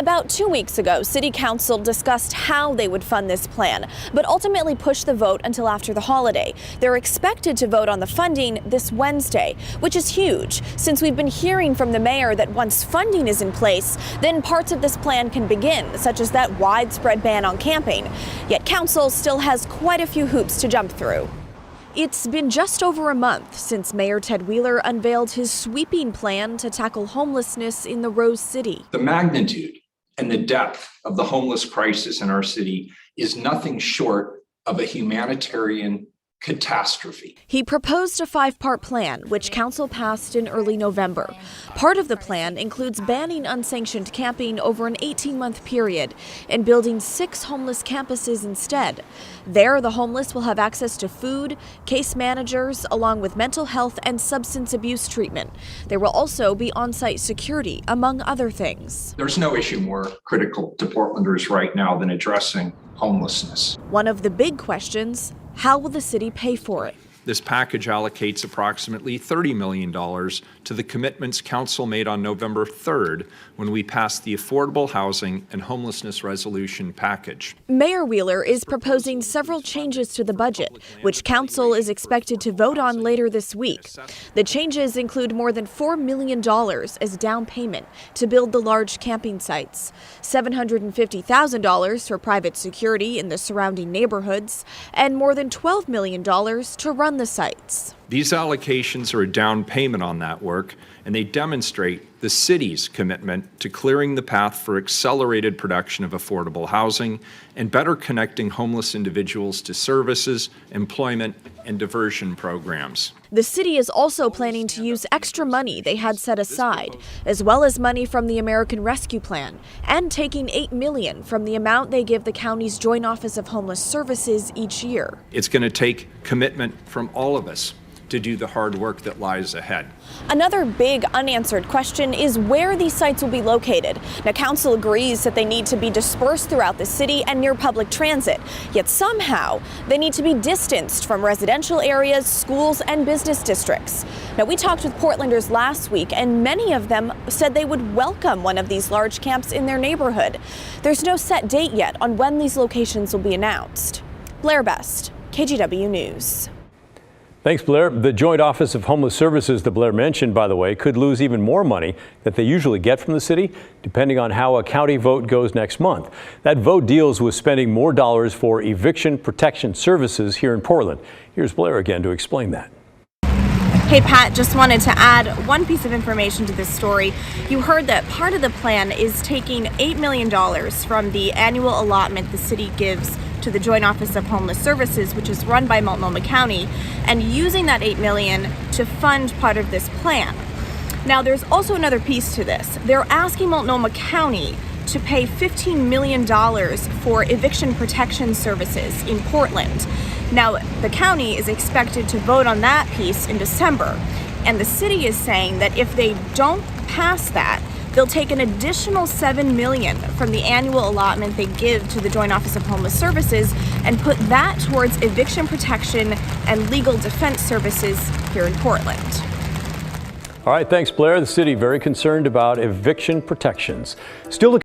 About 2 weeks ago, City Council discussed how they would fund this plan, but ultimately pushed the vote until after the holiday. They're expected to vote on the funding this Wednesday, which is huge, since we've been hearing from the mayor that once funding is in place, then parts of this plan can begin, such as that widespread ban on camping. Yet Council still has quite a few hoops to jump through. It's been just over a month since Mayor Ted Wheeler unveiled his sweeping plan to tackle homelessness in the Rose City. The magnitude and the depth of the homeless crisis in our city is nothing short of a humanitarian catastrophe. He proposed a 5-part plan, which Council passed in early November. Part of the plan includes banning unsanctioned camping over an 18-month period and building 6 homeless campuses instead. There, the homeless will have access to food, case managers, along with mental health and substance abuse treatment. There will also be on-site security, among other things. There's no issue more critical to Portlanders right now than addressing homelessness. One of the big questions: how will the city pay for it? This package allocates approximately $30 million to the commitments Council made on November 3rd when we passed the Affordable Housing and Homelessness Resolution package. Mayor Wheeler is proposing several changes to the budget, which Council is expected to vote on later this week. The changes include more than $4 million as down payment to build the large camping sites, $750,000 for private security in the surrounding neighborhoods, and more than $12 million to run the sites. These allocations are a down payment on that work, and they demonstrate the city's commitment to clearing the path for accelerated production of affordable housing and better connecting homeless individuals to services, employment, and diversion programs. The city is also planning to use extra money they had set aside, as well as money from the American Rescue Plan, and taking $8 million from the amount they give the county's Joint Office of Homeless Services each year. It's going to take commitment from all of us to do the hard work that lies ahead. Another big unanswered question is where these sites will be located. Now, Council agrees that they need to be dispersed throughout the city and near public transit, yet somehow they need to be distanced from residential areas, schools, and business districts. Now, we talked with Portlanders last week, and many of them said they would welcome one of these large camps in their neighborhood. There's no set date yet on when these locations will be announced. Blair Best, KGW News. Thanks, Blair. The Joint Office of Homeless Services that Blair mentioned, by the way, could lose even more money that they usually get from the city, depending on how a county vote goes next month. That vote deals with spending more dollars for eviction protection services here in Portland. Here's Blair again to explain that. Hey Pat, just wanted to add one piece of information to this story. You heard that part of the plan is taking $8 million from the annual allotment the city gives to the Joint Office of Homeless Services, which is run by Multnomah County, and using that $8 million to fund part of this plan. Now, there's also another piece to this. They're asking Multnomah County to pay $15 million for eviction protection services in Portland. Now, the county is expected to vote on that piece in December, and the city is saying that if they don't pass that, they'll take an additional $7 million from the annual allotment they give to the Joint Office of Homeless Services and put that towards eviction protection and legal defense services here in Portland. All right, thanks, Blair. The city very concerned about eviction protections. Still